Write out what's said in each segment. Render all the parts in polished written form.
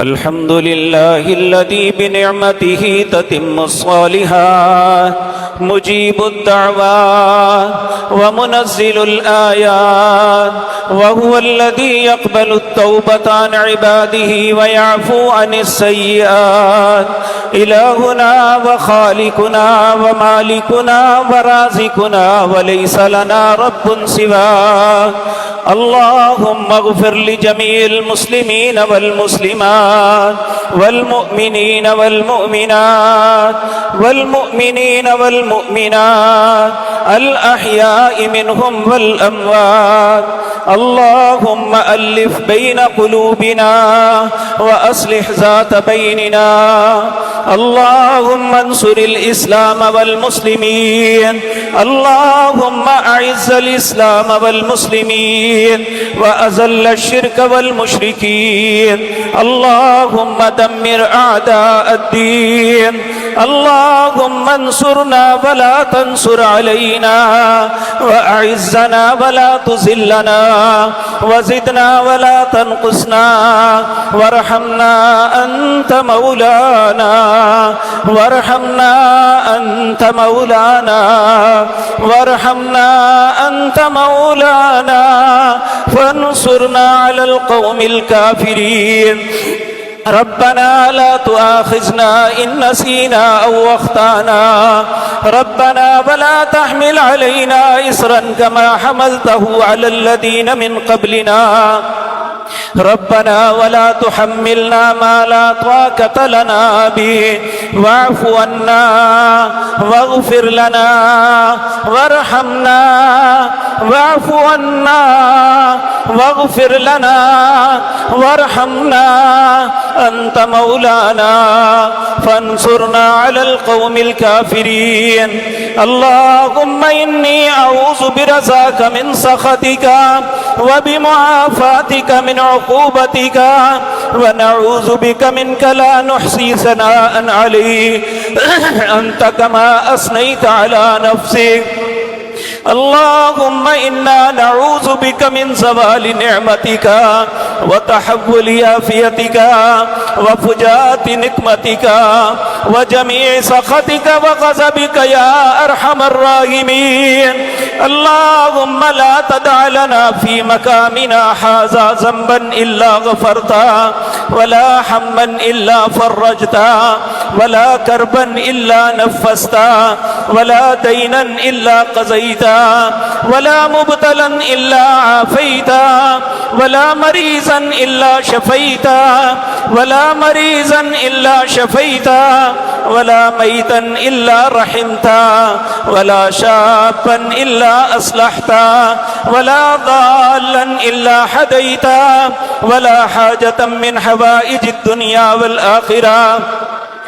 الحمد لله الذي بنعمته تتم الصالحات مجيب الدعوات ومنزل الآيات وهو الذي يقبل التوبة عن عباده ويعفو عن السيئات إلهنا وخالقنا ومالكنا ورازقنا وليس لنا رب سواه اللهم اغفر لجميع المسلمين والمسلمات والمؤمنين والمؤمنات الأحياء منهم والأموات اللهم ألف بين قلوبنا وأصلح ذات بيننا اللهم انصر الإسلام والمسلمين اللهم أعز الإسلام والمسلمين وأذل الشرك والمشركين اللهم دمر أعداء الدين اللهم انصرنا ولا تنصر علينا وأعزنا ولا تذلنا وزدنا ولا تنقصنا وارحمنا أنت مولانا وارحمنا أنت مولانا وارحمنا أنت مولانا فانصرنا على القوم الكافرين ربنا لا تؤاخذنا إن نسينا أو أخطأنا ربنا ولا تحمل علينا إصرا كما حملته على الذين من قبلنا ربنا ولا تحملنا ما لا طاقة لنا به واعف عنا واغفر لنا وارحمنا واعف عنا واغفر لنا وارحمنا أنت مولانا فانصرنا على القوم الكافرين اللهم إني أعوذ برضاك من سخطك وبمعافاتك من عقوبتك ونعوذ بك منك لا نحصي ثناء عليك أنت كما أثنيت على نفسك اللهم إنا نعوذ بك من زوال نعمتك وتحول عافيتك وفجاءة نقمتك وجميع سخطك وغضبك يا أرحم الراحمين اللهم لا تدع لنا في مقامنا هذا ذنبا إلا غفرته ولا هما إلا فرجته ولا كربا إلا نفسته ولا دينا إلا قضيته ولا مبتلا إلا عافيته ولا مريضا إلا شفيته ولا مريضا إلا شفيته ولا ميتا إلا رحمته ولا شابا إلا أصلحته ولا ضالا إلا هديته ولا حاجة من حوائج الدنيا والآخرة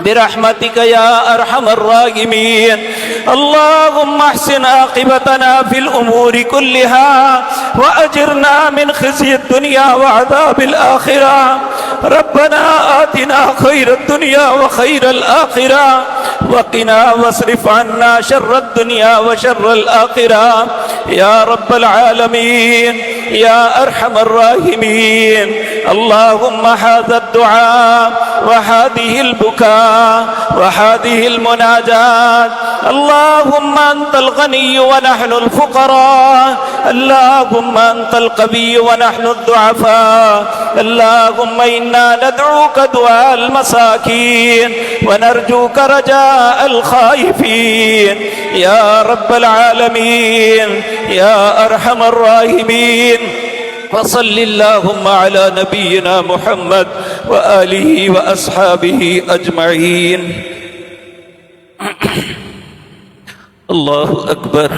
برحمتك يا أرحم الراحمين اللهم احسن عاقبتنا في الأمور كلها وأجرنا من خزي الدنيا وعذاب الآخرة ربنا آتنا خير الدنيا وخير الآخرة وقنا واصرف عنا شر الدنيا وشر الآخرة يا رب العالمين يا أرحم الراحمين اللهم هذا الدعاء وهذه البكاء وهذه المناجات اللهم أنت الغني ونحن الفقراء اللهم أنت القوي ونحن الضعفاء اللهم إنا ندعوك دعاء المساكين ونرجوك رجاء الخائفين يا رب العالمين يا أرحم الراحمين وصل اللهم على نبينا محمد وآله وأصحابه أجمعين الله أكبر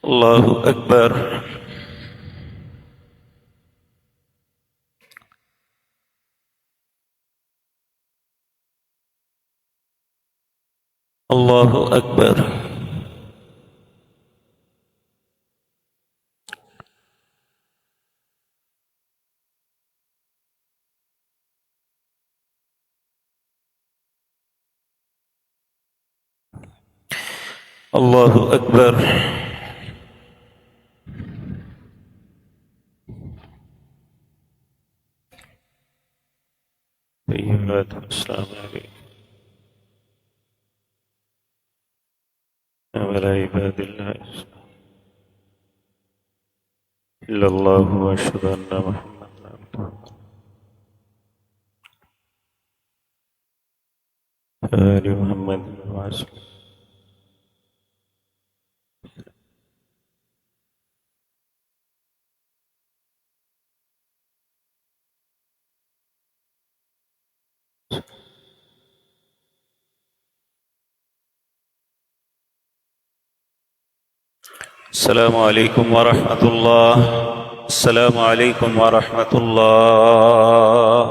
الله أكبر الله أكبر الله أكبر. طيبات السلام عليكم وعلى عباد الله إلا الله وأشهد أن محمدا عبده آل محمد وسلم. السلام عليكم ورحمة الله. السلام عليكم ورحمة الله.